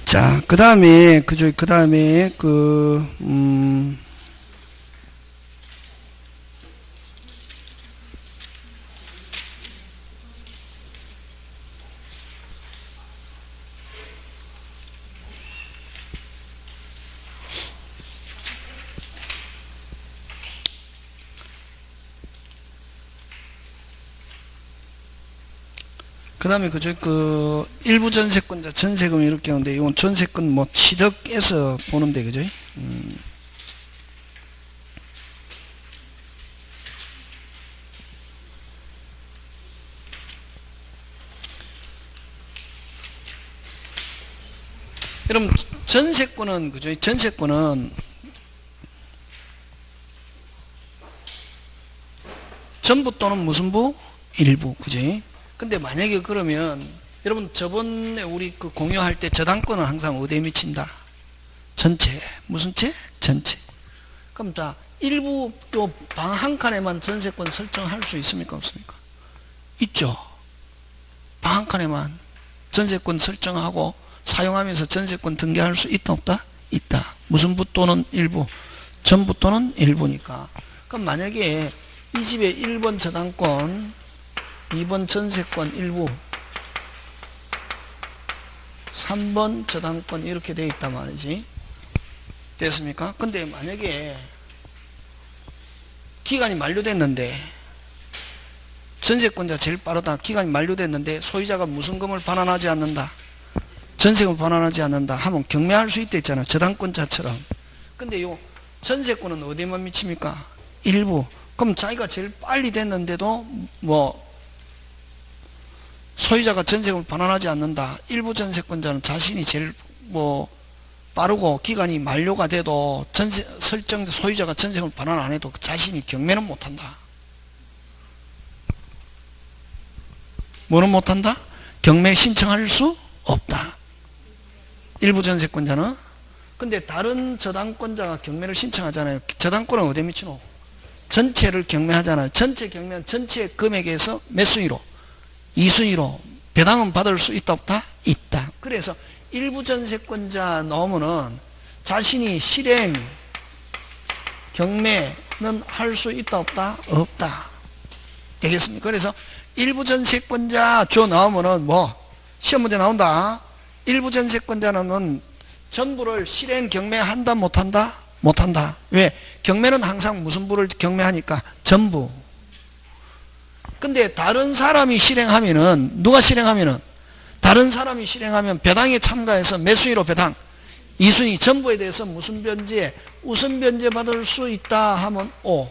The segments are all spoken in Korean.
자, 그 다음에, 일부 전세권자 전세금 이렇게 하는데, 이건 전세권 뭐 취득해서 보는데, 그죠? 여러분, 전세권은, 그죠? 전세권은 전부 또는 무슨 부? 일부, 그죠? 근데 만약에 그러면 여러분 저번에 우리 그 공유할 때 저당권은 항상 어디에 미친다? 전체. 무슨 채? 전체. 그럼 자, 일부 또 방 한 칸에만 전세권 설정할 수 있습니까? 없습니까? 있죠. 방 한 칸에만 전세권 설정하고 사용하면서 전세권 등기할 수 있다 없다? 있다. 무슨 부 또는 일부? 전부 또는 일부니까. 그럼 만약에 이 집에 1번 저당권, 2번 전세권 일부, 3번 저당권 이렇게 되어 있단 말이지. 됐습니까? 근데 만약에 기간이 만료됐는데, 전세권자 제일 빠르다. 기간이 만료됐는데 소유자가 무슨 금을 반환하지 않는다, 전세금을 반환하지 않는다 하면 경매할 수 있다 했잖아요. 저당권자처럼. 근데 요 전세권은 어디만 미칩니까? 일부. 그럼 자기가 제일 빨리 됐는데도 뭐 소유자가 전세금을 반환하지 않는다. 일부 전세권자는 자신이 제일 뭐 빠르고 기간이 만료가 돼도 소유자가 전세금을 반환 안 해도 자신이 경매는 못한다. 뭐는 못한다? 경매 신청할 수 없다. 일부 전세권자는. 근데 다른 저당권자가 경매를 신청하잖아요. 저당권은 어디에 미치노? 전체를 경매하잖아요. 전체 경매는 전체 금액에서 몇 순위로? 2순위로 배당은 받을 수 있다 없다? 있다. 그래서 일부 전세권자 넣으면은 자신이 실행 경매는 할 수 있다 없다? 없다. 되겠습니까? 그래서 일부 전세권자 줘 넣으면은 뭐 시험 문제 나온다. 일부 전세권자는 전부를 실행 경매한다 못한다? 못한다. 왜? 경매는 항상 무슨 부를 경매하니까 전부. 근데 다른 사람이 실행하면은, 누가 실행하면은, 다른 사람이 실행하면 배당에 참가해서 몇 순위로 배당? 2순위. 전부에 대해서 무슨 변제? 우선 변제 받을 수 있다 하면 5.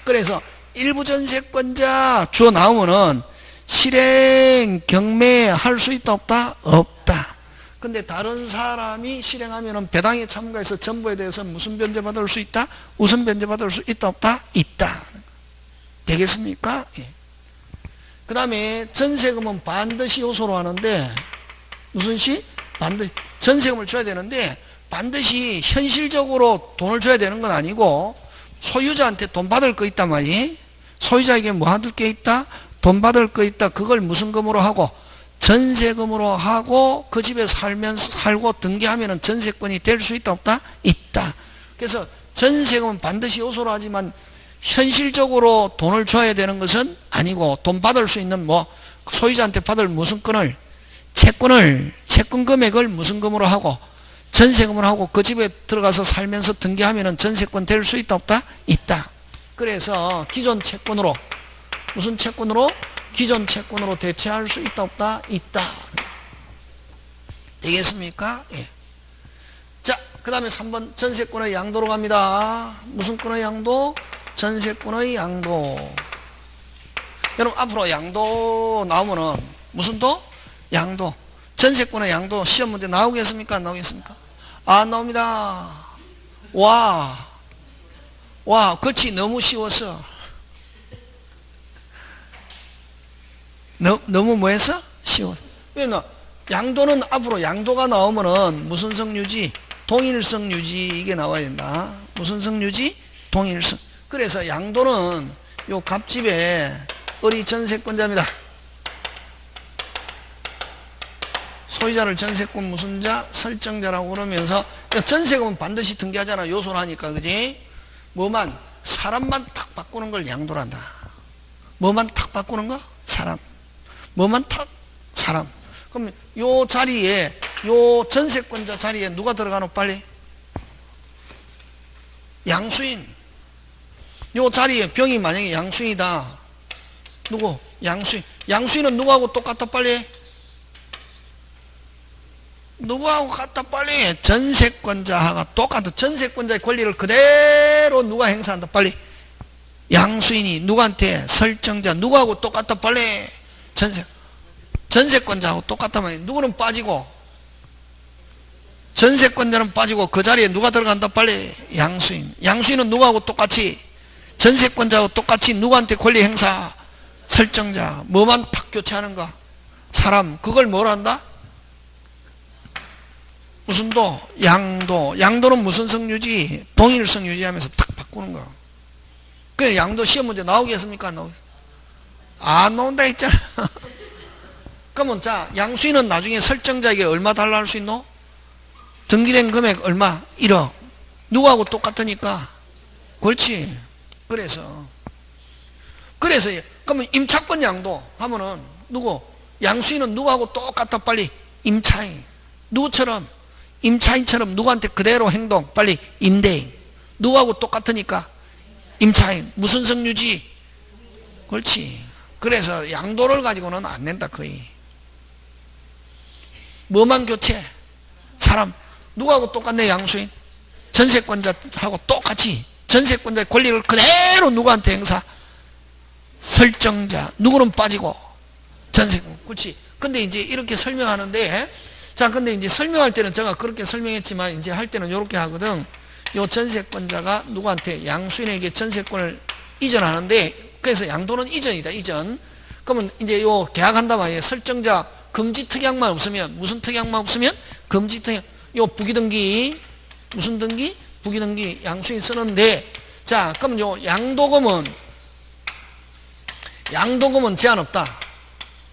그래서 일부 전세권자 주어 나오면은 실행 경매할 수 있다 없다? 없다. 근데 다른 사람이 실행하면은 배당에 참가해서 전부에 대해서 무슨 변제 받을 수 있다? 우선 변제 받을 수 있다 없다? 있다. 되겠습니까? 예. 그 다음에 전세금은 반드시 요소로 하는데, 무슨 시? 반드시 전세금을 줘야 되는데 반드시 현실적으로 돈을 줘야 되는 건 아니고 소유자한테 돈 받을 거 있단 말이에요. 소유자에게 뭐 받을 게 있다? 돈 받을 거 있다. 그걸 무슨 금으로 하고? 전세금으로 하고 그 집에 살고 등기하면 전세권이 될 수 있다 없다? 있다. 그래서 전세금은 반드시 요소로 하지만 현실적으로 돈을 줘야 되는 것은 아니고, 돈 받을 수 있는 뭐 소유자한테 받을 무슨 건을, 채권 금액을 무슨 금으로 하고? 전세금으로 하고 그 집에 들어가서 살면서 등기하면 전세권 될 수 있다 없다? 있다. 그래서 기존 채권으로, 무슨 채권으로? 기존 채권으로 대체할 수 있다 없다? 있다. 되겠습니까? 예. 자, 그 다음에 3번 전세권의 양도로 갑니다. 무슨 권의 양도? 전세권의 양도. 여러분 앞으로 양도 나오면은 무슨 도? 양도. 전세권의 양도 시험 문제 나오겠습니까? 안 나오겠습니까? 안 나옵니다. 와, 그렇지. 너무 쉬웠어. 너무 뭐해서? 쉬워. 왜냐면 양도는 앞으로 양도가 나오면은 무슨 성유지? 동일성 유지. 이게 나와야 된다. 무슨 성유지? 동일성. 그래서 양도는 요 갑집의 을이 전세권자입니다. 소유자를 전세권 무슨 자? 설정자라고 그러면서 전세금은 반드시 등기하잖아. 요소를 하니까. 그지? 뭐만? 사람만 탁 바꾸는 걸 양도란다. 뭐만 탁 바꾸는 거? 사람. 뭐만 탁? 사람. 그럼 요 자리에, 요 전세권자 자리에 누가 들어가노? 빨리? 양수인. 요 자리에 병이 만약에 양수인이다. 누구? 양수인. 양수인은 누구하고 똑같아? 빨리? 누구하고 같다? 빨리? 전세권자하고 똑같아. 전세권자의 권리를 그대로 누가 행사한다? 빨리? 양수인이 누구한테? 설정자. 누구하고 똑같다? 빨리? 전세권자하고 똑같다면 누구는 빠지고? 전세권자는 빠지고 그 자리에 누가 들어간다? 빨리? 양수인. 양수인은 누구하고 똑같이? 전세권자하고 똑같이 누구한테 권리 행사? 설정자. 뭐만 탁 교체하는가? 사람. 그걸 뭘 한다? 무슨 도? 양도. 양도는 무슨 성유지? 동일성 유지하면서 탁 바꾸는 거. 그래 양도 시험 문제 나오겠습니까? 안 나오겠습니까? 안 나온다 했잖아. 그러면 자 양수인은 나중에 설정자에게 얼마 달라 할 수 있노? 등기된 금액 얼마? 1억. 누구하고 똑같으니까. 그렇지. 그래서 그러면 임차권 양도 하면은 누구? 양수인은 누구하고 똑같아? 빨리? 임차인. 누구처럼? 임차인처럼 누구한테 그대로 행동? 빨리? 임대인. 누구하고 똑같으니까? 임차인. 무슨 성유지? 그렇지. 그래서 양도를 가지고는 안 낸다 거의. 뭐만 교체? 사람. 누구하고 똑같네? 양수인. 전세권자하고 똑같이 전세권자의 권리를 그대로 누구한테 행사? 설정자. 누구는 빠지고? 전세권. 그렇지. 근데 이제 이렇게 설명하는데, 자, 근데 이제 설명할 때는 제가 그렇게 설명했지만, 이제 할 때는 이렇게 하거든. 요 전세권자가 누구한테? 양수인에게 전세권을 이전하는데, 그래서 양도는 이전이다, 이전. 그러면 이제 요 계약한단 말이에요. 설정자, 금지 특약만 없으면, 무슨 특약만 없으면? 금지 특약. 요 부기등기, 무슨 등기? 부기등기 양수인 쓰는데, 자, 그럼 요 양도금은 제한 없다.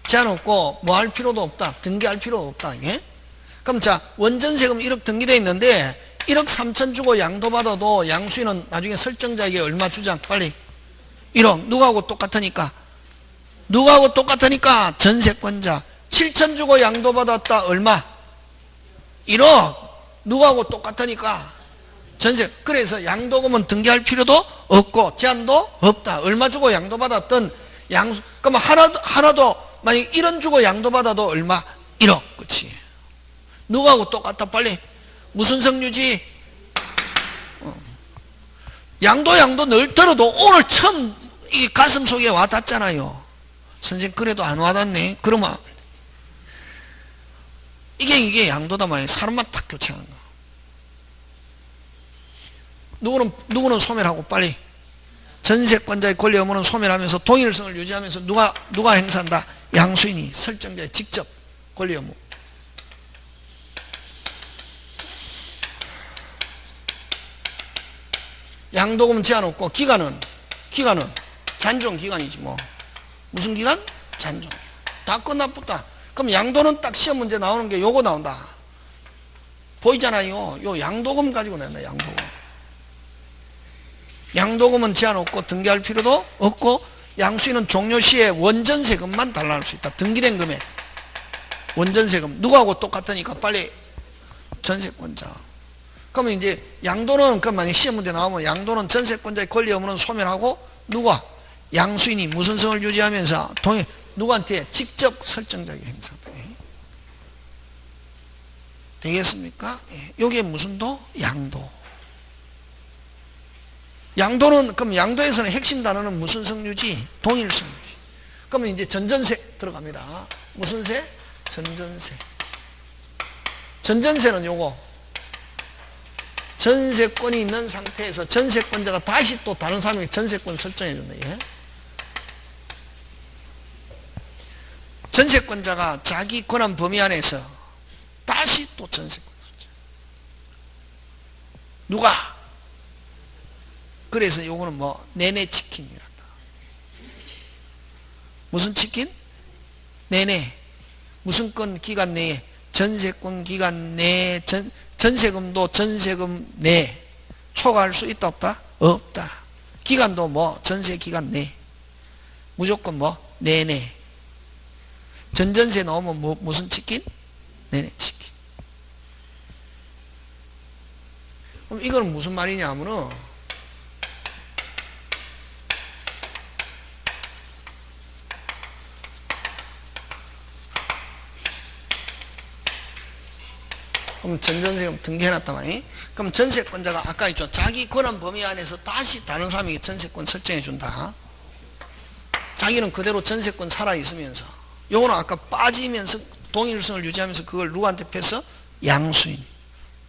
제한 없고, 뭐 할 필요도 없다. 등기할 필요도 없다. 예? 그럼 자, 원전세금 1억 등기되어 있는데, 1억 3천 주고 양도받아도 양수인은 나중에 설정자에게 얼마 주장? 빨리. 1억. 누구하고 똑같으니까? 누구하고 똑같으니까? 전세권자. 7천 주고 양도받았다. 얼마? 1억. 누구하고 똑같으니까? 전세. 그래서 양도금은 등기할 필요도 없고 제한도 없다. 얼마 주고 양도받았던 양수. 그러면 하나도 만약 1원 주고 양도받아도 얼마? 1억. 그치. 누구하고 똑같아? 빨리. 무슨 성유지? 양도 늘 들어도 오늘 처음 이 가슴 속에 와닿잖아요. 선생님 그래도 안 와닿네. 그러면 이게 양도다 말이에요. 사람만 탁 교체하는 거. 누구는 소멸하고 빨리. 전세권자의 권리 의무는 소멸하면서 동일성을 유지하면서 누가 행사한다? 양수인이 설정자의 직접 권리 의무. 양도금 제한 없고 기간은 잔존 기간이지 뭐. 무슨 기간? 잔존. 다 끝났다. 그럼 양도는 딱 시험 문제 나오는 게 요거 나온다. 보이잖아요. 요 양도금 가지고 낸다. 양도금은 제한 없고 등기할 필요도 없고 양수인은 종료 시에 원전세금만 달라할 수 있다. 등기된 금액. 원전세금. 누구하고 똑같으니까 빨리 전세권자. 그러면 이제 양도는 그럼 만약 시험 문제 나오면 양도는 전세권자의 권리 의무는 소멸하고 누가? 양수인이 무슨 성을 유지하면서 누구한테? 직접 설정자에게 행사다. 되겠습니까? 이게 무슨 도? 양도. 양도는 그럼 양도에서는 핵심 단어는 무슨 성유지? 동일성 유지. 그러면 이제 전전세 들어갑니다. 무슨 세? 전전세. 전전세는 요거 전세권이 있는 상태에서 전세권자가 다시 또 다른 사람에게 전세권 설정해 준다. 예? 전세권자가 자기 권한 범위 안에서 다시 또 전세권 설정. 누가? 그래서 요거는 뭐 내내 치킨이란다. 무슨 치킨? 내내 무슨 건 기간 내에 전세권 기간 내 전세금도 전세금 내 초과할 수 있다 없다? 없다. 기간도 뭐 전세 기간 내 무조건 뭐 내내. 전전세 나오면 무슨 치킨? 내내 치킨. 그럼 이건 무슨 말이냐 하면은 그럼 전전세금 등기해놨단 말이에요. 그럼 전세권자가 아까 있죠. 자기 권한 범위 안에서 다시 다른 사람에게 전세권 설정해준다. 자기는 그대로 전세권 살아있으면서 요거는 아까 빠지면서 동일성을 유지하면서 그걸 누구한테 패서? 양수인.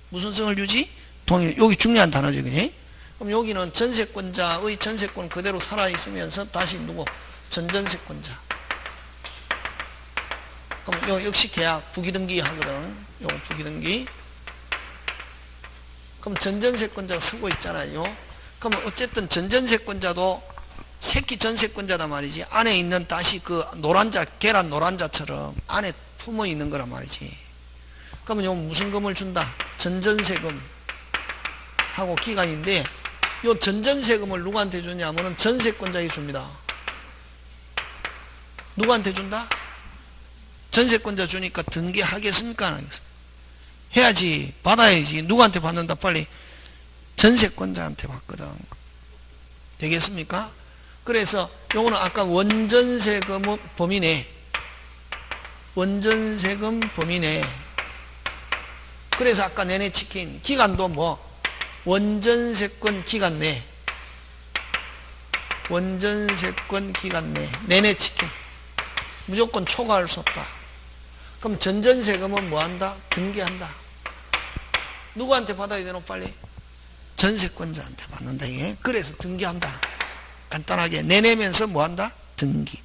무슨 성을 유지? 동일. 여기 중요한 단어죠. 그지? 그럼 여기는 전세권자의 전세권 그대로 살아있으면서 다시 누구? 전전세권자. 그럼 요 역시 계약 부기등기 하거든. 요거 부기등기. 그럼 전전세권자가 쓰고 있잖아요. 그럼 어쨌든 전전세권자도 새끼 전세권자단 말이지. 안에 있는 다시 그 노란자, 계란 노란자처럼 안에 품어 있는 거란 말이지. 그러면 요 무슨 금을 준다? 전전세금 하고 기간인데 요 전전세금을 누구한테 주냐면은 전세권자에게 줍니다. 누구한테 준다? 전세권자 주니까 등기하겠습니까? 안 하겠습니까? 해야지. 받아야지. 누구한테 받는다? 빨리 전세권자한테 받거든. 되겠습니까? 그래서 요거는 아까 원전세금 범위 내. 원전세금 범위 내. 그래서 아까 내내 치킨 기간도 뭐 원전세권 기간 내. 원전세권 기간 내. 내내 치킨. 무조건 초과할 수 없다. 그럼 전전세금은 뭐 한다? 등기한다. 누구한테 받아야 되노? 빨리 전세권자한테 받는다. 이게. 그래서 등기한다. 간단하게 내내면서 뭐 한다? 등기.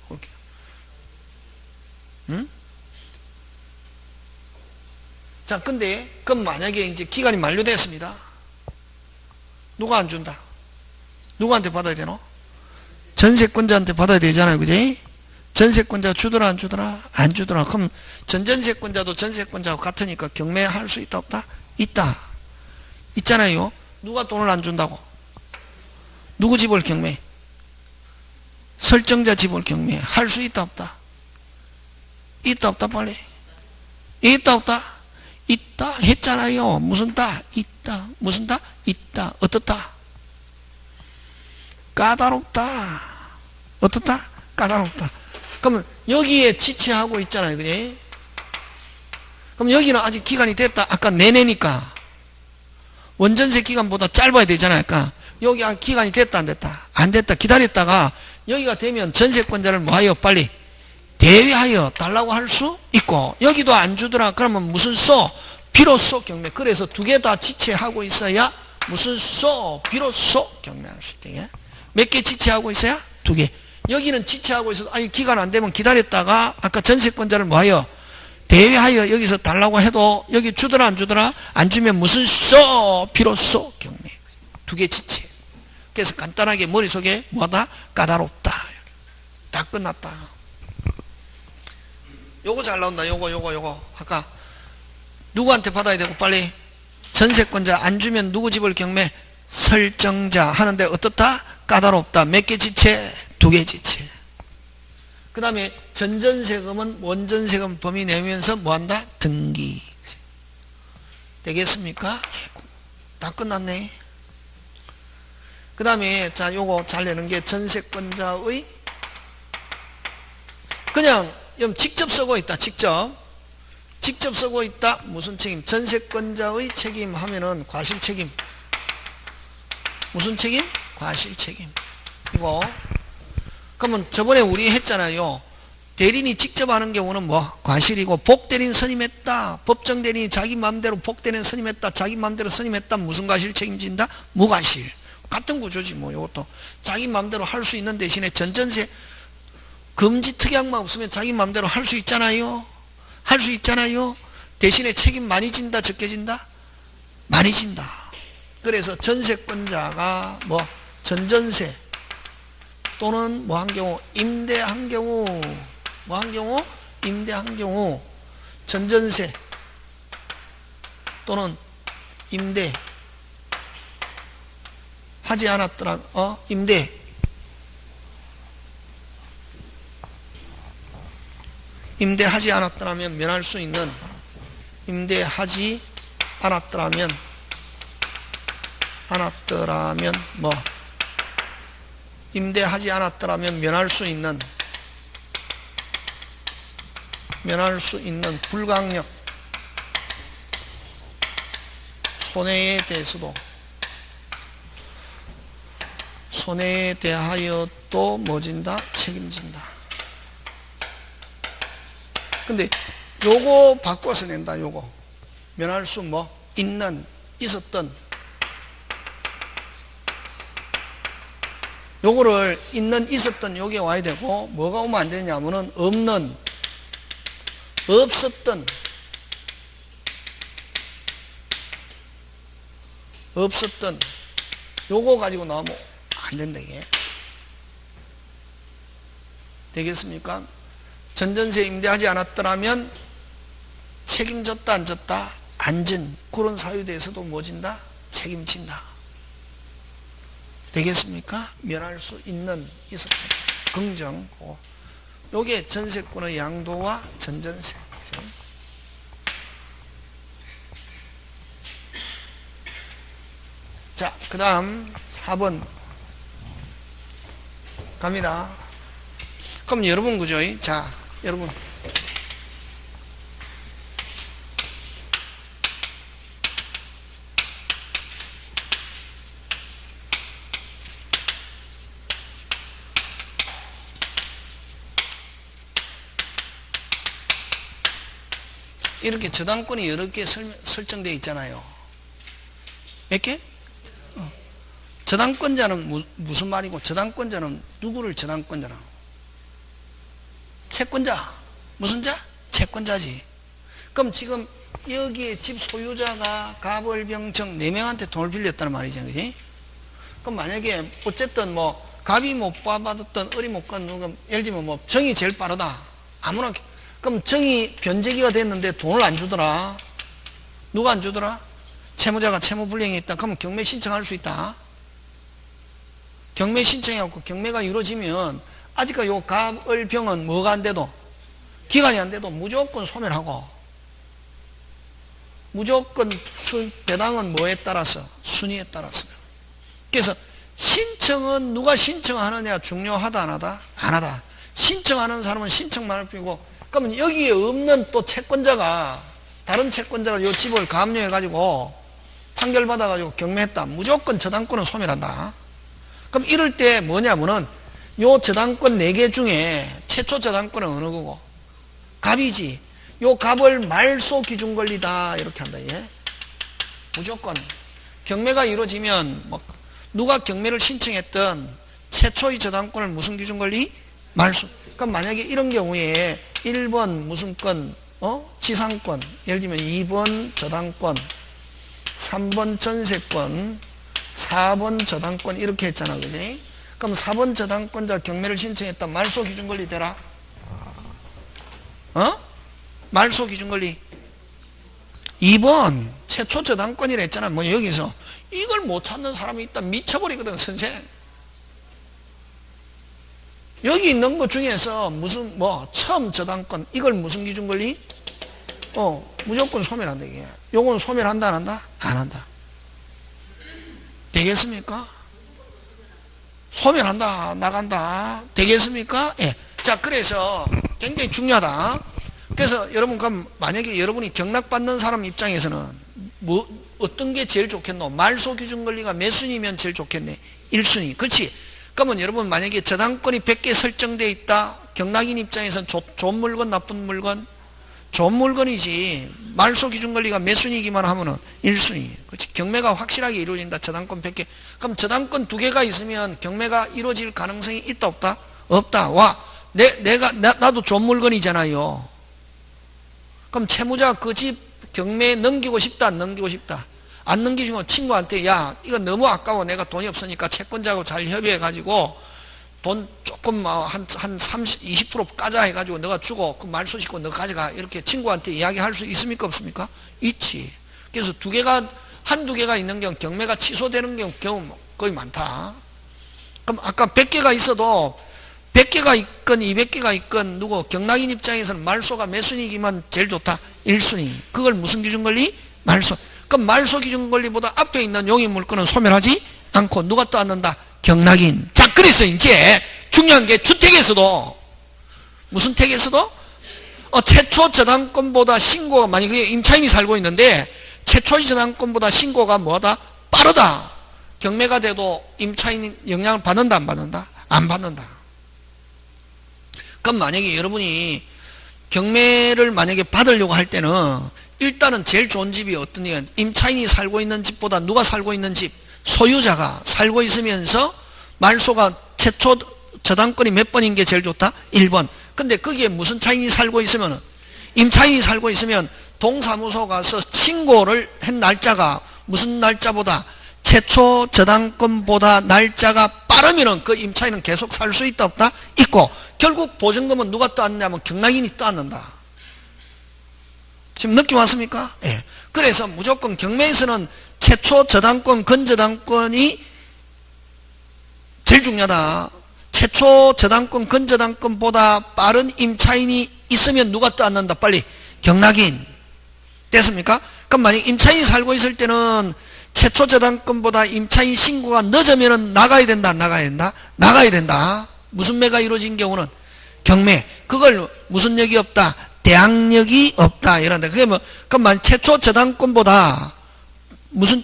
응? 자, 근데 그럼 만약에 이제 기간이 만료됐습니다. 누가 안 준다? 누구한테 받아야 되노? 전세권자한테 받아야 되잖아요. 그지? 전세권자 주더라 안 주더라? 안 주더라. 그럼 전전세권자도 전세권자하고 같으니까 경매할 수 있다 없다? 있다. 있잖아요. 누가 돈을 안 준다고? 누구 집을 경매? 설정자 집을 경매. 할 수 있다 없다? 있다 없다 빨리? 있다 없다? 있다 했잖아요. 무슨 따? 있다. 무슨 따? 있다. 어떻다? 까다롭다. 어떻다? 까다롭다. 그러면 여기에 지체하고 있잖아요. 그래? 그럼 여기는 아직 기간이 됐다. 아까 내내니까 원전세 기간보다 짧아야 되잖아요. 아까 여기 기간이 됐다 안 됐다? 안 됐다. 기다렸다가 여기가 되면 전세권자를 뭐하여? 빨리 대위하여 달라고 할 수 있고 여기도 안 주더라. 그러면 무슨 소? 비로소 경매. 그래서 두 개 다 지체하고 있어야 무슨 소? 비로소 경매할 수 있대. 몇 개 지체하고 있어야? 두 개. 여기는 지체하고 있어도 아니 기간 안 되면 기다렸다가 아까 전세권자를 뭐하여? 대위하여 여기서 달라고 해도 여기 주더라 안 주더라? 안 주면 무슨 소? 비로소 경매. 두 개 지체. 그래서 간단하게 머릿속에 뭐하다? 까다롭다. 다 끝났다. 요거 잘 나온다. 요거 아까 누구한테 받아야 되고 빨리 전세권자 안 주면 누구 집을 경매? 설정자 하는데 어떻다? 까다롭다. 몇 개 지체? 두 개 지체. 그 다음에 전전세금은 원전세금 범위 내면서 뭐한다? 등기. 되겠습니까? 다 끝났네. 그 다음에 자 요거 잘 내는 게 전세권자의 그냥 직접 쓰고 있다. 직접 쓰고 있다. 무슨 책임? 전세권자의 책임 하면은 과실책임. 무슨 책임? 과실책임. 이거 그러면 저번에 우리 했잖아요. 대리인이 직접 하는 경우는 뭐? 과실이고 복대리인 선임했다. 법정대리인이 자기 마음대로 복대리인 선임했다. 자기 마음대로 선임했다. 무슨 과실 책임진다? 무과실. 같은 구조지 뭐. 이것도 자기 마음대로 할 수 있는 대신에 전전세 금지 특약만 없으면 자기 마음대로 할 수 있잖아요. 할 수 있잖아요. 대신에 책임 많이 진다 적게 진다? 많이 진다. 그래서 전세권자가 뭐 전전세 또는 뭐 한 경우 임대한 경우 뭐 한 경우 임대한 경우 전전세 또는 임대 하지 않았더라면 임대하지 않았더라면 면할 수 있는 임대하지 않았더라면 뭐 임대하지 않았더라면 면할 수 있는 불강력 손해에 대하여 또 뭐진다? 책임진다. 근데 요거 바꿔서 낸다. 요거 면할 수 있었던 요거를 있었던 요게 와야 되고 뭐가 오면 안 되냐면은 없었던 요거 가지고 나오면 안 된다. 이게 되겠습니까? 전전세 임대하지 않았더라면 책임졌다 안 졌다? 안 진 그런 사유에 대해서도 뭐진다? 책임진다. 되겠습니까? 면할 수 있었던 긍정. 요게 전세권의 양도와 전전세. 자, 그 다음 4번 갑니다. 그럼 여러분 그죠? 자, 여러분 이렇게 저당권이 여러 개 설정되어 있잖아요. 몇 개? 저당권자는 무슨 말이고, 저당권자는 누구를 저당권자라고? 채권자. 무슨 자? 채권자지. 그럼 지금 여기에 집 소유자가 갑을병청 4명한테 돈을 빌렸다는 말이죠. 그지? 그럼 만약에 어쨌든 갑이 못 받았던 을이 못 받는, 예를 들면 정이 제일 빠르다. 아무나. 그럼 정이 변제기가 됐는데 돈을 안 주더라. 누가 안 주더라? 채무자가 채무불이행이 있다. 그러면 경매 신청할 수 있다. 경매 신청해갖고 경매가 이루어지면 아직까지 요 갑을병은 뭐가 안 돼도, 기간이 안 돼도 무조건 소멸하고, 무조건 배당은 뭐에 따라서? 순위에 따라서. 그래서 신청은 누가 신청하느냐 중요하다 안 하다? 안 하다. 신청하는 사람은 신청만 할 뿐이고, 그러면 여기에 없는 또 채권자가, 다른 채권자가 요 집을 가압류해가지고 판결받아가지고 경매했다. 무조건 저당권은 소멸한다. 그럼 이럴 때 뭐냐면은 요 저당권 4개 중에 최초 저당권은 어느 거고? 갑이지. 요 갑을 말소 기준 권리다. 이렇게 한다. 예? 무조건. 경매가 이루어지면 누가 경매를 신청했던 최초의 저당권을 무슨 기준 권리? 말소. 그럼 만약에 이런 경우에 1번 무슨 권? 지상권. 예를 들면 2번 저당권, 3번 전세권, 4번 저당권 이렇게 했잖아. 그지? 그럼 4번 저당권자 경매를 신청했다. 말소 기준 권리 되라? 말소 기준 권리 2번 최초 저당권이라 했잖아. 여기서 이걸 못 찾는 사람이 있다. 미쳐버리거든, 선생. 여기 있는 것 중에서 무슨 처음 저당권 이걸 무슨 기준 권리? 무조건 소멸한다. 이게 요건 소멸한다 안 한다? 안 한다. 되겠습니까? 소멸한다 나간다. 되겠습니까? 예. 자, 그래서 굉장히 중요하다. 그래서 여러분, 그럼 만약에 여러분이 경락받는 사람 입장에서는 어떤 게 제일 좋겠노? 말소 기준 권리가 몇 순위면 제일 좋겠네? 1순위. 그렇지? 그러면 여러분, 만약에 저당권이 100개 설정되어 있다. 경락인 입장에서는 좋은 물건, 나쁜 물건? 좋은 물건이지. 말소 기준 권리가 몇 순위기만 하면은 1순위. 그렇지? 경매가 확실하게 이루어진다. 저당권 100개. 그럼 저당권 2개가 있으면 경매가 이루어질 가능성이 있다, 없다? 없다. 와, 나도 좋은 물건이잖아요. 그럼 채무자 그 집 경매에 넘기고 싶다, 안 넘기고 싶다? 안 넘기시고 친구한테, 야, 이거 너무 아까워. 내가 돈이 없으니까 채권자하고 잘 협의해가지고 돈 조금 한 30, 20% 까자 해가지고 너가 주고 그 말소 싣고 너 가져가. 이렇게 친구한테 이야기할 수 있습니까? 없습니까? 있지. 그래서 한두 개가 있는 경우 경매가 취소되는 경우 거의 많다. 그럼 아까 100개가 있어도 100개가 있건 200개가 있건 누구 경락인 입장에서는 말소가 몇 순위이기만 제일 좋다? 1순위. 그걸 무슨 기준 권리? 말소. 그럼 말소 기준 권리보다 앞에 있는 용의 물건은 소멸하지 않고 누가 떠안는다? 경락인. 자, 그래서 이제 중요한 게 주택에서도 무슨 택에서도 최초 저당권보다 신고가 만약에 임차인이 살고 있는데 최초 저당권보다 신고가 뭐하다? 빠르다. 경매가 돼도 임차인이 영향을 받는다 안 받는다? 안 받는다. 그럼 만약에 여러분이 경매를 만약에 받으려고 할 때는 일단은 제일 좋은 집이 어떤 게 임차인이 살고 있는 집보다 누가 살고 있는 집? 소유자가 살고 있으면서 말소가 최초 저당권이 몇 번인 게 제일 좋다? 1번. 근데 거기에 무슨 차인이 살고 있으면 임차인이 살고 있으면 동사무소 가서 신고를 한 날짜가 무슨 날짜보다 최초 저당권보다 날짜가 빠르면은 그 임차인은 계속 살 수 있다 없다? 있고 결국 보증금은 누가 떠안냐면 경락인이 떠안는다. 지금 느낌 왔습니까? 예. 그래서 무조건 경매에서는 최초 저당권, 근저당권이 제일 중요하다. 최초 저당권, 근저당권보다 빠른 임차인이 있으면 누가 떠안는다? 빨리 경락인. 됐습니까? 그럼 만약 임차인이 살고 있을 때는 최초 저당권보다 임차인 신고가 늦으면 나가야 된다, 안 나가야 된다? 나가야 된다. 무슨 매가 이루어진 경우는 경매. 그걸 무슨 역이 없다? 대항력이 없다. 이런다. 그게 뭐, 그럼 최초 저당권보다 무슨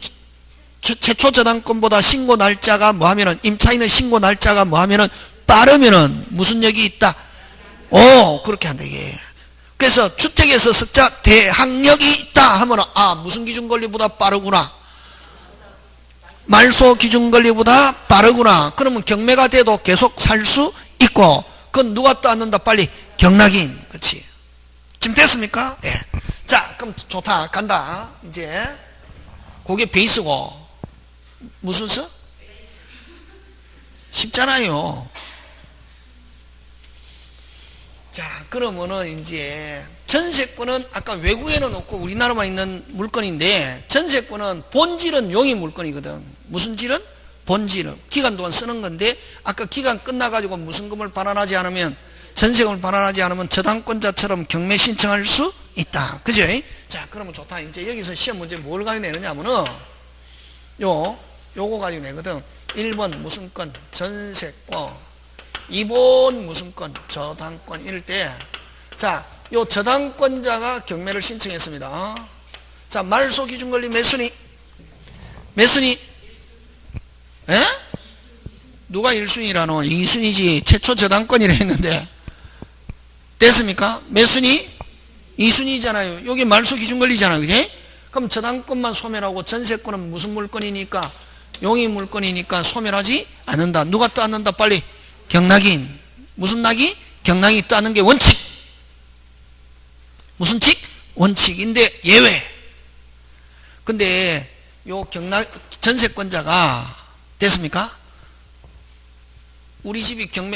최초 저당권보다 신고 날짜가 뭐 하면은 임차인의 신고 날짜가 뭐 하면은 빠르면은 무슨 역이 있다? 그렇게 한다 이게. 그래서 주택에서 석자 대항력이 있다 하면은 무슨 기준 권리보다 빠르구나. 말소 기준 권리보다 빠르구나. 그러면 경매가 돼도 계속 살 수 있고 그건 누가 떠안는다? 빨리 경락인. 그렇지. 지금 됐습니까? 예. 자, 그럼 좋다. 간다. 이제 그게 베이스고 무슨 서? 쉽잖아요. 자, 그러면은 이제 전세권은 아까 외국에는 없고 우리나라만 있는 물건인데 전세권은 본질은 용의 물건이거든. 무슨 질은? 본질은. 기간 동안 쓰는 건데 아까 기간 끝나가지고 무슨 금을 반환하지 않으면 전세금을 반환하지 않으면 저당권자처럼 경매 신청할 수 있다. 그죠? 자, 그러면 좋다. 이제 여기서 시험 문제 뭘 가지고 내느냐면은 요거 가지고 내거든. 1번 무슨 건? 전세권. 2번 무슨 건? 저당권. 이럴 때 자, 요 저당권자가 경매를 신청했습니다. 자, 말소 기준 권리 몇 순위? 몇 순위? 에? 누가 1순위라노? 2순위지. 최초 저당권이라 했는데 됐습니까? 몇 순위? 2순위잖아요. 여기 말소 기준 권리잖아. 그지? 그럼 저당권만 소멸하고 전세권은 무슨 물건이니까? 용의 물건이니까 소멸하지 않는다. 누가 떠안는다? 빨리 경락인. 무슨 낙이? 경락이 떠안는 게 원칙. 무슨 칙? 원칙인데 예외. 근데 요 전세권자가 됐습니까? 우리 집이 그럼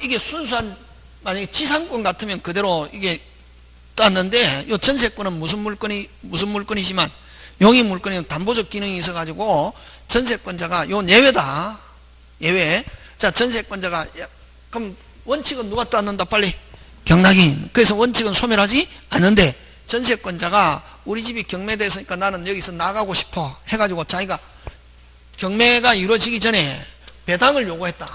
이게 순수한 만약에 지상권 같으면 그대로 이게 땄는데 요 전세권은 무슨 물건이지만 용의 물건에는 담보적 기능이 있어가지고 전세권자가 요 예외다. 예외. 자, 전세권자가 그럼 원칙은 누가 땄는다? 빨리 경락인. 그래서 원칙은 소멸하지 않는데 전세권자가 우리 집이 경매됐으니까 나는 여기서 나가고 싶어 해가지고 자기가 경매가 이루어지기 전에 배당을 요구했다.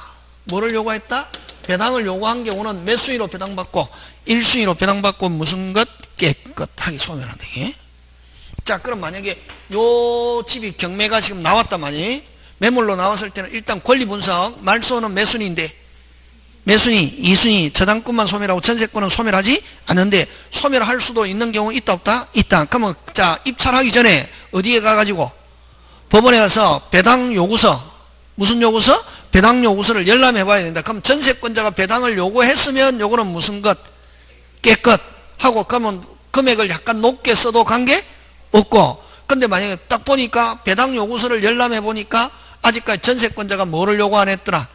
뭐를 요구했다? 배당을 요구한 경우는 몇 순위로 배당받고 1순위로 배당받고 무슨 것? 깨끗하게 소멸한다. 이게. 자, 그럼 만약에 요 집이 경매가 지금 나왔단 말이에요. 매물로 나왔을 때는 일단 권리 분석. 말소는 몇 순위인데? 몇 순위? 2순위. 저당권만 소멸하고 전세권은 소멸하지 않는데 소멸할 수도 있는 경우 있다 없다? 있다. 그러면 자, 입찰하기 전에 어디에 가가지고 법원에 가서 배당 요구서. 무슨 요구서? 배당 요구서를 열람해 봐야 된다. 그럼 전세권자가 배당을 요구했으면 요거는 무슨 것? 깨끗 하고 그러면 금액을 약간 높게 써도 관계 없고. 근데 만약에 딱 보니까 배당 요구서를 열람해 보니까 아직까지 전세권자가 뭐를 요구 안 했더라?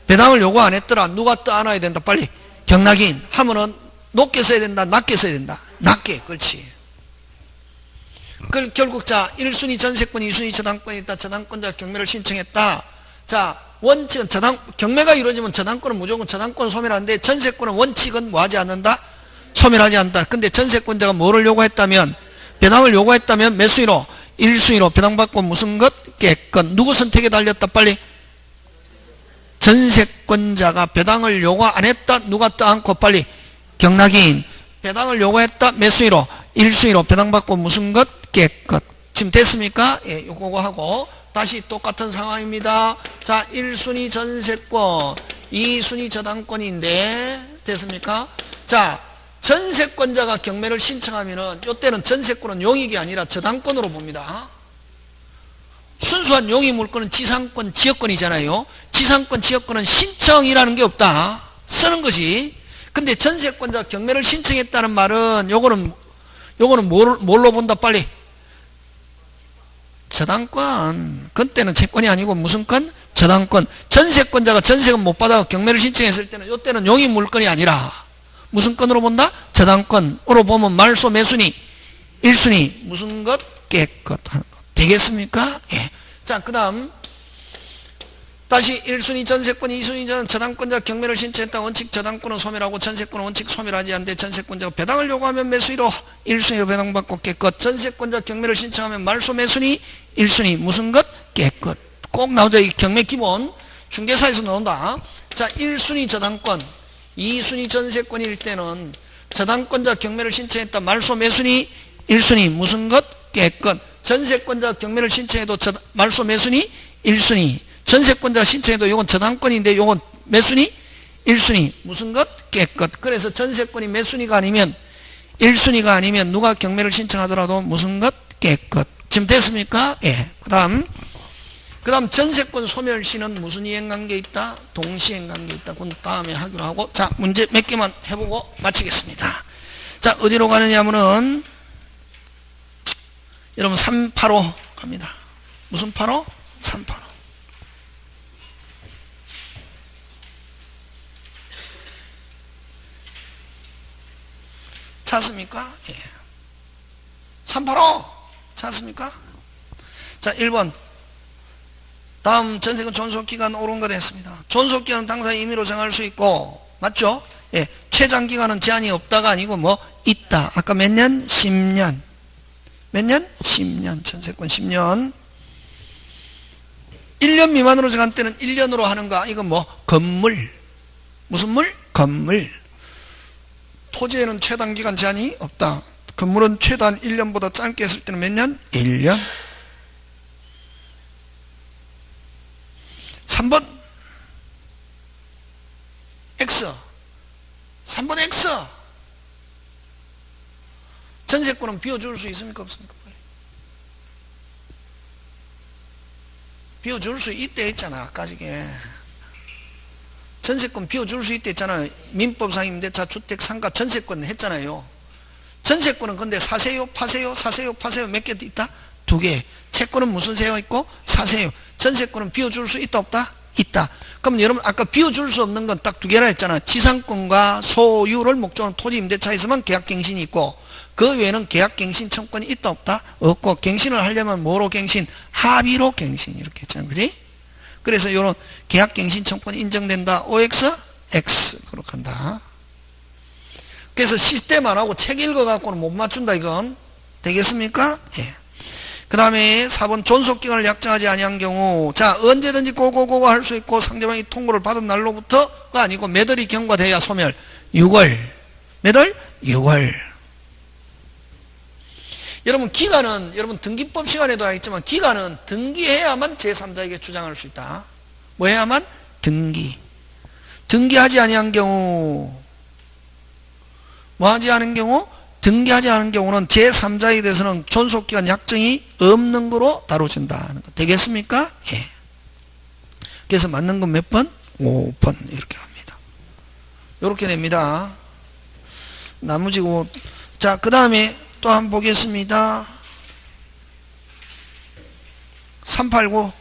배당을 요구 안 했더라. 누가 떠안아야 된다? 빨리 경락인 하면은 높게 써야 된다? 낮게 써야 된다? 낮게. 그렇지. 결국 자 1순위 전세권, 2순위 저당권이 있다. 저당권자 경매를 신청했다. 자 원칙은 경매가 이루어지면 저당권은 무조건 저당권을 소멸하는데 전세권은 원칙은 뭐하지 않는다? 소멸하지 않는다. 근데 전세권자가 뭐를 요구했다면, 배당을 요구했다면 몇 순위로? 1순위로 배당받고 무슨 것? 깨끗. 누구 선택에 달렸다 빨리? 전세권자가 배당을 요구 안 했다. 누가 떠안고 빨리? 경락인. 배당을 요구했다. 몇 순위로? 1순위로 배당받고 무슨 것? 깨끗. 지금 됐습니까? 예, 요거 하고 다시 똑같은 상황입니다. 자, 1순위 전세권, 2순위 저당권인데 됐습니까? 자, 전세권자가 경매를 신청하면은 이때는 전세권은 용익이 아니라 저당권으로 봅니다. 순수한 용익 물건은 지상권, 지역권이잖아요. 지상권, 지역권은 신청이라는 게 없다. 쓰는 것이. 근데 전세권자가 경매를 신청했다는 말은 요거는 뭘로 본다 빨리? 저당권. 그때는 채권이 아니고 무슨 권? 저당권. 전세권자가 전세금 못 받아 경매를 신청했을 때는 이때는 용익 물건이 아니라 무슨 건으로 본다? 저당권으로 보면 말소 몇 순위? 1순위. 무슨 것? 깨끗한 것. 되겠습니까? 예. 자, 그 다음 다시 1순위 전세권, 2순위 저당권자 경매를 신청했다. 원칙 저당권은 소멸하고 전세권은 원칙 소멸하지 않는데 전세권자가 배당을 요구하면 몇 순위로? 1순위로 배당받고 깨끗. 전세권자 경매를 신청하면 말소 몇 순위? 1순위. 무슨 것? 깨끗. 꼭 나오죠. 이 경매 기본 중개사에서 나온다. 자, 1순위 저당권, 2순위 전세권일 때는 저당권자 경매를 신청했다. 말소 몇 순위? 1순위. 무슨 것? 깨끗. 전세권자 경매를 신청해도 말소 몇 순위? 1순위. 전세권자 신청해도 이건 저당권인데 이건 몇 순위? 1순위. 무슨 것? 깨끗. 그래서 전세권이 몇 순위가 아니면 1순위가 아니면 누가 경매를 신청하더라도 무슨 것? 깨끗. 지금 됐습니까? 예. 그 다음 전세권 소멸시는 무슨 이행관계 있다? 동시행관계 있다. 그건 다음에 하기로 하고. 자, 문제 몇 개만 해보고 마치겠습니다. 자, 어디로 가느냐면은 여러분 385 갑니다. 무슨 85? 385. 찾습니까? 예. 385 찾습니까? 자, 1번 다음 전세권 존속기간 옳은 거 됐습니다. 존속기간은 당사의 임의로 정할 수 있고 맞죠? 예. 최장기간은 제한이 없다가 아니고 뭐 있다. 아까 몇 년? 10년. 몇 년? 10년. 전세권 10년. 1년 미만으로 정한 때는 1년으로 하는가? 이건 뭐 건물. 무슨 물? 건물. 토지에는 최단기간 제한이 없다. 건물은 최단 1년보다 짧게 했을 때는 몇 년? 1년. 3번 X. 3번 X. 전세권은 비워줄 수 있습니까? 없습니까? 비워줄 수 있대 했잖아. 아까 지게 전세권 비워줄 수 있대 했잖아. 민법상 임대차 주택 상가 전세권 했잖아요. 전세권은 근데 사세요 파세요 사세요 파세요 몇 개 있다? 2개. 채권은 무슨 세요 있고? 사세요. 전세권은 비워줄 수 있다 없다? 있다. 그럼 여러분 아까 비워줄 수 없는 건 딱 2개라 했잖아. 지상권과 소유를 목적으로 토지 임대차에 있으면 계약갱신이 있고 그 외에는 계약갱신 청권이 있다 없다? 없고 갱신을 하려면 뭐로 갱신? 합의로 갱신 이렇게 했잖아. 그지? 그래서 이런 계약갱신 청권이 인정된다. OX? X 그렇게 한다. 그래서 시스템 안 하고 책 읽어갖고는 못 맞춘다. 이건 되겠습니까? 예. 그 다음에 4번 존속기간을 약정하지 아니한 경우 자 언제든지 고고고고 할 수 있고 상대방이 통보를 받은 날로부터가 아니고 몇 월이 경과돼야 소멸 6월 몇 월? 6월. 여러분 기간은 여러분 등기법 시간에도 하겠지만 기간은 등기해야만 제3자에게 주장할 수 있다. 뭐 해야만? 등기하지 아니한 경우 뭐 하지 않은 경우? 등기하지 않은 경우는 제3자에 대해서는 존속기간 약정이 없는 거로 다뤄진다는 거. 되겠습니까? 예. 그래서 맞는 건 몇 번? 5번 이렇게 합니다. 이렇게 됩니다. 나머지고 자, 그 다음에 또 한번 보겠습니다. 389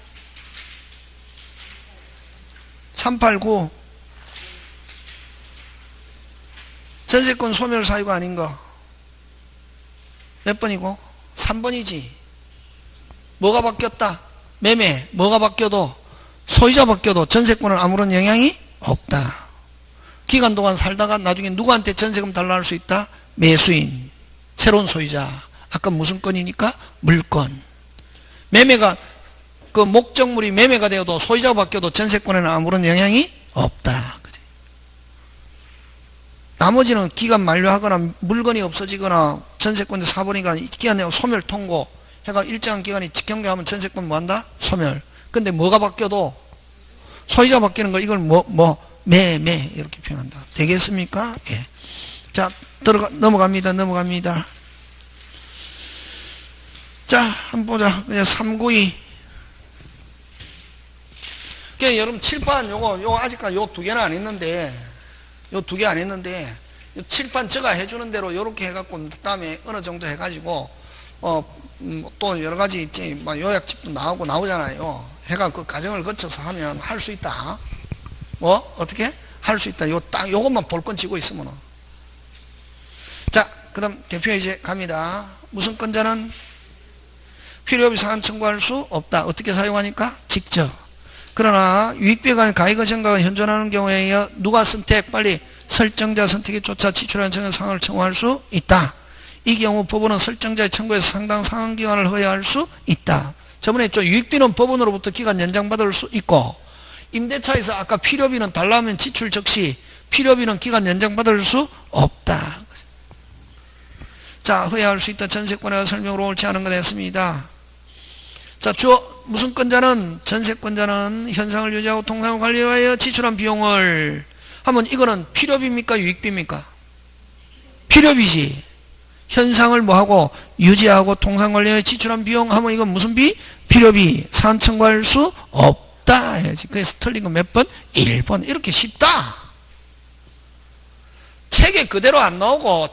전세권 소멸 사유가 아닌 거 몇 번이고? 3번이지. 뭐가 바뀌었다? 매매. 뭐가 바뀌어도, 소유자 바뀌어도 전세권은 아무런 영향이 없다. 기간 동안 살다가 나중에 누구한테 전세금 달라 할 수 있다? 매수인, 새로운 소유자. 아까 무슨 건이니까? 물건. 매매가, 그 목적물이 매매가 되어도 소유자가 바뀌어도 전세권에는 아무런 영향이 없다. 그치? 나머지는 기간 만료하거나 물건이 없어지거나 전세권자 4번이가 기간 내에 소멸 통고 해가 일정한 기간이 경과하면 전세권 뭐 한다? 소멸. 근데 뭐가 바뀌어도 소유자 바뀌는 거 이걸 매매 이렇게 표현한다. 되겠습니까? 예. 자, 넘어갑니다. 자, 한번 보자. 그냥 392. 그냥 여러분 칠판 요거 아직까지 요 두 개는 안 했는데, 요 두 개 안 했는데, 요 칠판 제가 해주는 대로 요렇게 해갖고, 다음에 어느 정도 해가지고, 또 여러 가지 있지, 막 요약집도 나오잖아요. 해가 그 과정을 거쳐서 하면 할 수 있다. 어떻게? 할 수 있다. 요것만 볼건 쥐고 있으면. 자, 그 다음 대표 이제 갑니다. 무슨 건자는 필요없이 상한 청구할 수 없다. 어떻게 사용하니까? 직접. 그러나 유익비에 가액의 증가가 현존하는 경우에 누가 선택? 빨리 설정자 선택에 쫓아 지출한 청구 상한을 청구할 수 있다. 이 경우 법원은 설정자의 청구에서 상당 상한기간을 허용할 수 있다. 저번에 했죠. 유익비는 법원으로부터 기간 연장받을 수 있고, 임대차에서 아까 필요비는 달라면 지출 즉시, 필요비는 기간 연장받을 수 없다. 자, 허용할 수 있다. 전세권에 설명으로 옳지 않은 거 됐습니다. 자, 무슨 건자는, 전세권자는 현상을 유지하고 통상을 관리하여 지출한 비용을 하면 이거는 필요비입니까? 유익비입니까? 필요비지. 현상을 뭐하고 유지하고 통상 관리하여 지출한 비용 하면 이건 무슨 비? 필요비. 상한 청구할 수 없다 해야지. 그래서 틀린 거 몇 번? 1번. 이렇게 쉽다. 책에 그대로 안 나오고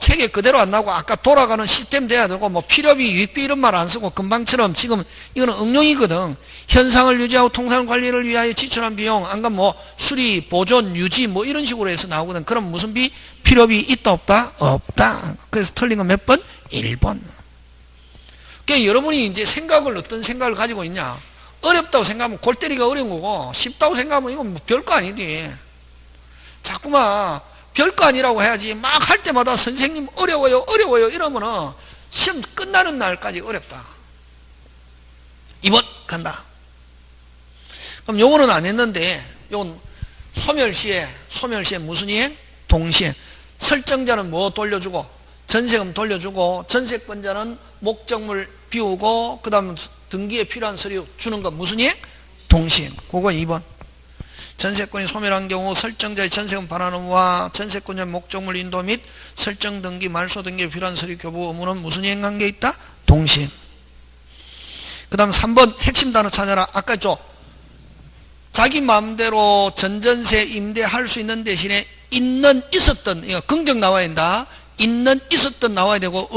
아까 돌아가는 시스템 돼야 되고, 뭐 필요비, 유익비 이런 말 안 쓰고 금방처럼 지금 이거는 응용이거든. 현상을 유지하고 통상 관리를 위하여 지출한 비용, 안가 뭐 수리, 보존, 유지 뭐 이런 식으로 해서 나오거든. 그럼 무슨 비? 필요비 있다 없다? 없다. 그래서 틀린 거 몇 번? 1번. 그러니까 여러분이 이제 어떤 생각을 가지고 있냐? 어렵다고 생각하면 골 때리기가 어려운 거고, 쉽다고 생각하면 이건 뭐 별거 아니지. 자꾸만 별거 아니라고 해야지. 막 할 때마다 선생님 어려워요 이러면은 시험 끝나는 날까지 어렵다. 2번 간다. 그럼 요거는 안 했는데, 요건 소멸시에 무슨 이행? 동시행. 설정자는 뭐 돌려주고? 전세금 돌려주고, 전세권자는 목적물 비우고, 그 다음 등기에 필요한 서류 주는 거 무슨 이행? 동시행. 그거 2번. 전세권이 소멸한 경우 설정자의 전세금 반환 의무와 전세권자의 목적물 인도 및 설정 등기, 말소 등기에 필요한 서류 교부 의무는 무슨 이행 관계에 있다? 동시행. 그 다음 3번 핵심 단어 찾아라. 아까 있죠. 자기 마음대로 전전세 임대할 수 있는 대신에 있었던, 이거 긍정 나와야 된다. 있었던 나와야 되고,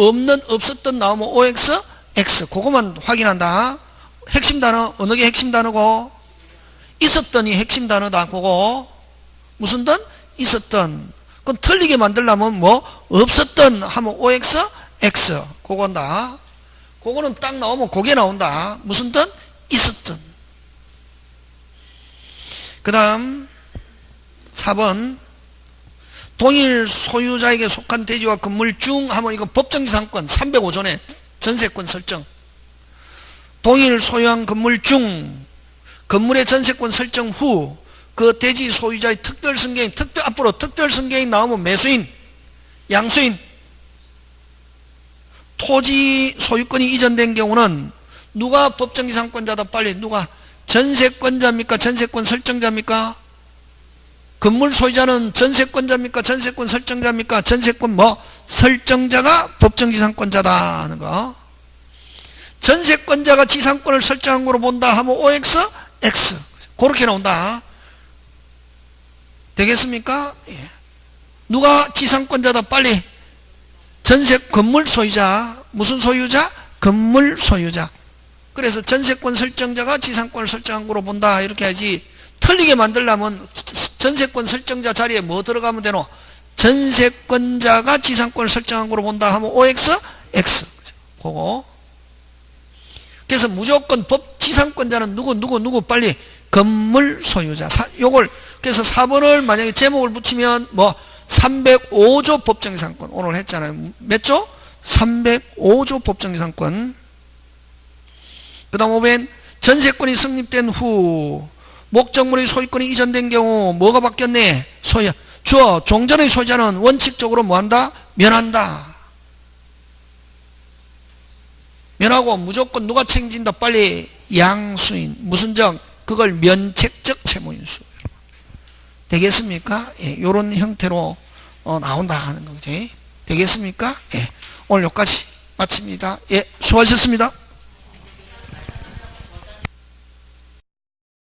없었던 나오면 OX, X. 그거만 확인한다. 핵심 단어, 어느 게 핵심 단어고? 있었던이 핵심 단어다. 그거 무슨 던? 있었던. 그건 틀리게 만들려면 뭐? 없었던 하면 OX, X. 그건다. 그거는 딱 나오면 그게 나온다. 무슨 던? 있었던. 그 다음 4번 동일 소유자에게 속한 대지와 건물 중 하면 이건 법정지상권 305조네. 전세권 설정. 동일 소유한 건물 중 건물의 전세권 설정 후 그 대지 소유자의 특별승계인, 앞으로 특별승계인 나오면 매수인, 양수인, 토지 소유권이 이전된 경우는 누가 법정지상권자다? 빨리 누가? 전세권자입니까? 전세권 설정자입니까? 건물 소유자는 전세권자입니까? 전세권 설정자입니까? 전세권 뭐? 설정자가 법정지상권자다 하는 거. 전세권자가 지상권을 설정한 거로 본다 하면 OX, X. 그렇게 나온다. 되겠습니까? 예. 누가 지상권자다? 빨리. 건물 소유자. 무슨 소유자? 건물 소유자. 그래서 전세권 설정자가 지상권을 설정한 거로 본다. 이렇게 하지. 틀리게 만들려면 전세권 설정자 자리에 뭐 들어가면 되노? 전세권자가 지상권을 설정한 거로 본다 하면 OX, X. 그거. 그래서 무조건 법지상권자는 누구 빨리 건물 소유자. 요걸 그래서 4번을 만약에 제목을 붙이면 뭐 305조 법정이상권 오늘 했잖아요. 몇 조? 305조 법정이상권. 그 다음 5번 전세권이 성립된 후 목적물의 소유권이 이전된 경우 뭐가 바뀌었네? 소유. 주어 종전의 소유자는 원칙적으로 뭐한다? 면한다. 면하고 무조건 누가 책임진다? 빨리 양수인. 무슨 정? 그걸 면책적 채무인수. 되겠습니까? 예, 요런 형태로 나온다 하는 거지. 되겠습니까? 예, 오늘 여기까지 마칩니다. 예, 수고하셨습니다.